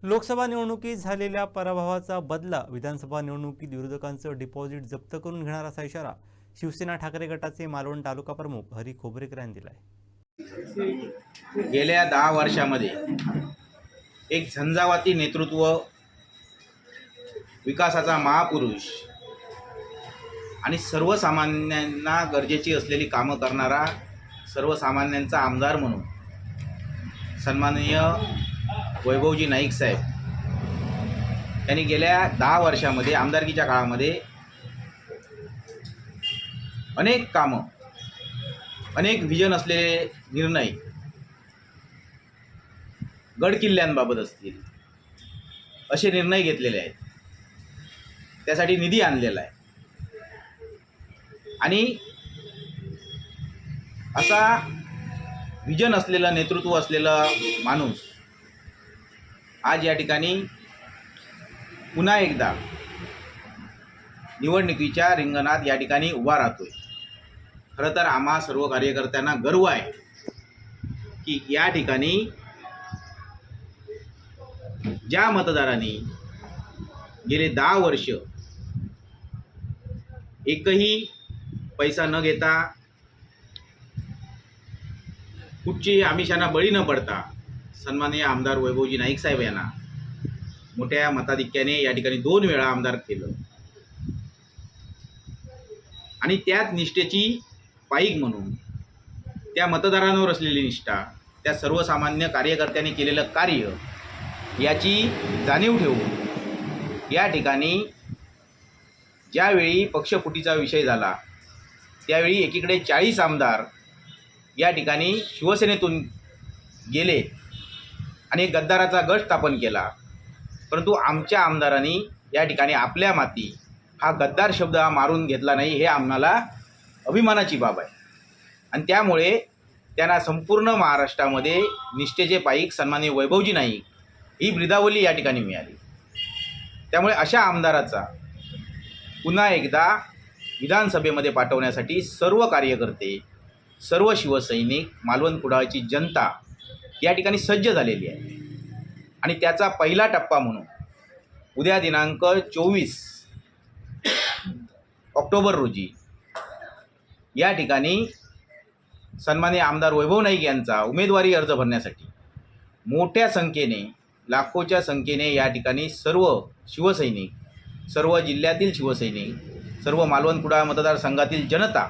लोकसभा निवडणुकीत झालेल्या पराभवाचा बदला विधानसभा निवडणुकीत विरोधकांचं डिपॉझिट जप्त करून घेणार असा इशारा शिवसेना ठाकरे गटाचे मालवण तालुका प्रमुख हरी खोबरेकर यांनी दिला आहे। गेल्या 10 वर्षामध्ये एक झंझावाती नेतृत्व, विकासाचा महापुरुष आणि सर्वसामान्यांना गरजेची असलेली कामं करणारा सर्वसामान्यांचा आमदार म्हणून सन्माननीय वैभवजी नाईक साहेब यांनी गेल्या 10 वर्षामध्ये आमदारकीच्या काळामध्ये अनेक कामं, अनेक व्हिजन असलेले निर्णय, गडकिल्ल्यांबाबत असतील असे निर्णय घेतलेले आहेत। त्यासाठी निधी आणलेला आहे आणि असा व्हिजन असलेला, नेतृत्व असलेला माणूस आज या ठिकाणी पुन्हा एकदा निवडणुकीच्या रिंगणात या ठिकाणी उभा राहतोय। खरं तर आम्हा सर्व कार्यकर्त्यांना गर्व आहे की या ठिकाणी ज्या मतदारांनी गेले 10 वर्ष एकही पैसा न घेता, कुठची आमिषांना बळी न पडता सन्माननीय आमदार वैभवजी नाईक साहेब यांना मोठ्या मताधिक्याने या ठिकाणी 2 वेळा आमदार केलं आणि त्यात निष्ठेची पाईक म्हणून त्या मतदारांवर असलेली निष्ठा, त्या सर्वसामान्य कार्यकर्त्यांनी केलेलं कार्य याची जाणीव ठेवून या ठिकाणी ज्यावेळी पक्षफुटीचा विषय झाला त्यावेळी एकीकडे 40 आमदार या ठिकाणी शिवसेनेतून गेले आणि गद्दाराचा गट स्थापन केला, परंतु आमच्या आमदारांनी या ठिकाणी आपल्या माती हा गद्दार शब्द मारून घेतला नाही, हे आम्हाला अभिमानाची बाब आहे। आणि त्यामुळे त्यांना संपूर्ण महाराष्ट्रामध्ये निष्ठेचे पाईक सन्माननीय वैभवजी नाईक ही ब्रिदावली या ठिकाणी मिळाली। त्यामुळे अशा आमदाराचा पुन्हा एकदा विधानसभेमध्ये पाठवण्यासाठी सर्व कार्यकर्ते, सर्व शिवसैनिक, मालवण कुडाळची जनता या ठिकाणी सज्ज झालेली आहे आणि त्याचा पहिला टप्पा म्हणून उद्या दिनांक 24 ऑक्टोबर रोजी या ठिकाणी सन्माननीय आमदार वैभव नाईक यांचा उमेदवारी अर्ज भरण्यासाठी मोठ्या संख्येने, लाखोच्या संख्येने या ठिकाणी सर्व शिवसैनिक, सर्व जिल्ह्यातील शिवसैनिक, सर्व मालवण कुडाळ मतदारसंघातील जनता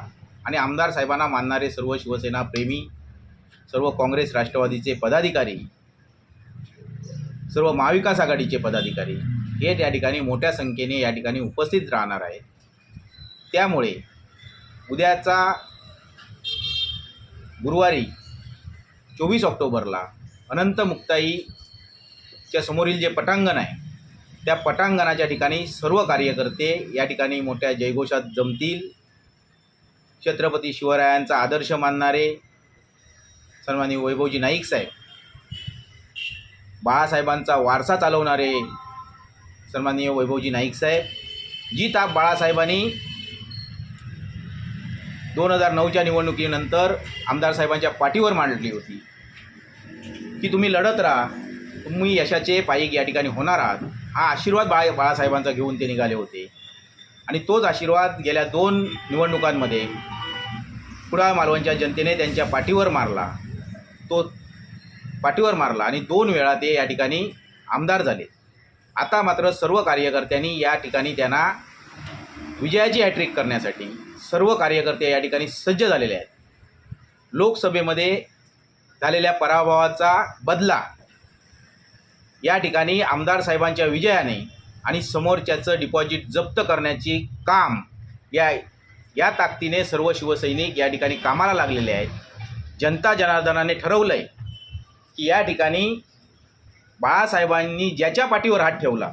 आणि आमदार साहेबांना मानणारे सर्व शिवसेना प्रेमी, सर्व काँग्रेस राष्ट्रवादीचे पदाधिकारी, सर्व महाविकास आघाडीचे पदाधिकारी हे त्या ठिकाणी मोठ्या संख्येने या ठिकाणी उपस्थित राहणार आहेत। त्यामुळे उद्याचा गुरुवारी 24 ऑक्टोबरला अनंत मुक्ताईच्या समोरील जे पटांगण आहे त्या पटांगणाच्या ठिकाणी सर्व कार्यकर्ते या ठिकाणी मोठ्या जयघोषात जमतील। छत्रपती शिवरायांचा आदर्श मानणारे सन्माननीय वैभवजी नाईक साहेब, बाळासाहेबांचा वारसा चालवणारे सन्माननीय वैभवजी नाईक साहेब, जी ताप बाळासाहेबांनी 2009च्या निवडणुकीनंतर आमदार साहेबांच्या पाठीवर मांडली होती की तुम्ही लढत राहा, तुम्ही यशाचे पायीक या ठिकाणी होणार आहात, हा आशीर्वाद बाळासाहेबांचा घेऊन ते निघाले होते। आणि तोच आशीर्वाद गेल्या 2 निवडणुकांमध्ये कुडाळ मालवणच्या जनतेने त्यांच्या पाठीवर मारला, तो पाठीवर मारला आणि 2 वेळा ते या ठिकाणी आमदार झाले। आता मात्र सर्व कार्यकर्त्यांनी या ठिकाणी त्यांना विजयाची हॅट्रिक करण्यासाठी सर्व कार्यकर्ते या ठिकाणी सज्ज झालेले आहेत। लोकसभेमध्ये झालेल्या पराभवाचा बदला या ठिकाणी आमदार साहेबांच्या विजयाने आणि समोरच्याचं डिपॉझिट जप्त करण्याची काम या ताकदीने सर्व शिवसैनिक या ठिकाणी कामाला लागलेले आहेत। जनता जनार्दनाने ठरवलं आहे की या ठिकाणी बाळासाहेबांनी ज्याच्या पाठीवर हात ठेवला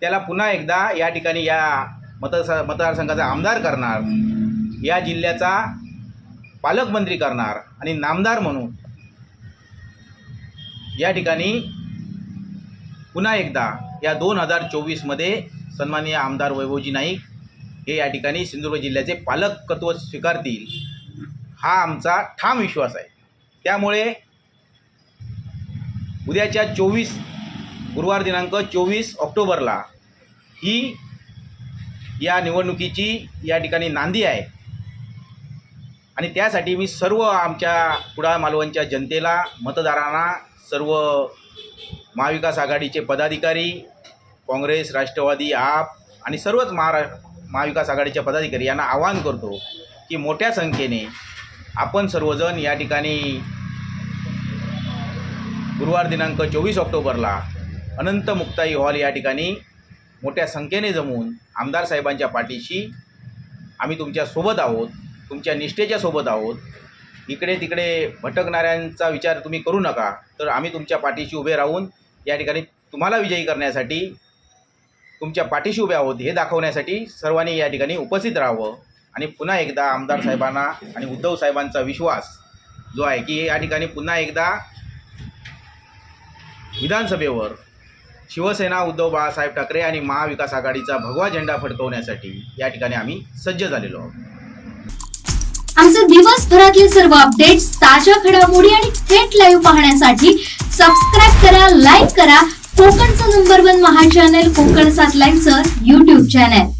त्याला पुन्हा एकदा या ठिकाणी या मतदारसंघाचा आमदार करणार, या जिल्ह्याचा पालकमंत्री करणार आणि नामदार म्हणून या ठिकाणी पुन्हा एकदा या 2024मध्ये सन्माननीय आमदार वैभवजी नाईक हे या ठिकाणी सिंधुदुर्ग जिल्ह्याचे पालकत्व स्वीकारतील, हा आमचा ठाम विश्वास आहे। त्यामुळे उद्याच्या 24 गुरुवार दिनांक 24 ऑक्टोबरला ही या निवडणुकीची या ठिकाणी नांदी आहे आणि त्यासाठी मी सर्व आमच्या कुडाळ मालवणच्या जनतेला, मतदारांना, सर्व महाविकास आघाडीचे पदाधिकारी, काँग्रेस, राष्ट्रवादी, आप आणि सर्वच महाविकास आघाडीच्या पदाधिकारी यांना आवाहन करतो की मोठ्या संख्येने आपण सर्वजण या ठिकाणी गुरुवार दिनांक 24 ऑक्टोबरला अनंत मुक्ताई हॉल या ठिकाणी मोठ्या संख्येने जमून आमदार साहेबांच्या पाठीशी आम्ही तुमच्या सोबत आहोत, तुमच्या निष्ठेच्या सोबत आहोत. इकडे तिकडे भटकणाऱ्यांचा विचार तुम्ही करू नका, तर आम्ही तुमच्या पाठीशी उभे राहून या ठिकाणी तुम्हाला विजयी करण्यासाठी तुमच्या पाठीशी उभे आहोत हे दाखवण्यासाठी सर्वांनी या ठिकाणी उपस्थित राहावं. आणि पुन्हा एकदा आमदार साहेबांना आणि उद्धव साहेबांचा विश्वास जो आहे की या ठिकाणी पुन्हा एकदा विधानसभेवर शिवसेना, उद्धव बाळासाहेब ठाकरे आणि महाविकास आघाडीचा भगवा झेंडा फडकवण्यासाठी या ठिकाणी आम्ही सज्ज झालेलो आहोत. आमचे दिवसभरातले सर्व अपडेट्स, ताज्या घडामोडी आणि थेट लाईव्ह पाहण्यासाठी सबस्क्राईब करा, लाईक करा कोकणचं नंबर 1 महा चॅनल कोकण 7 लाईव्हचं YouTube चॅनल.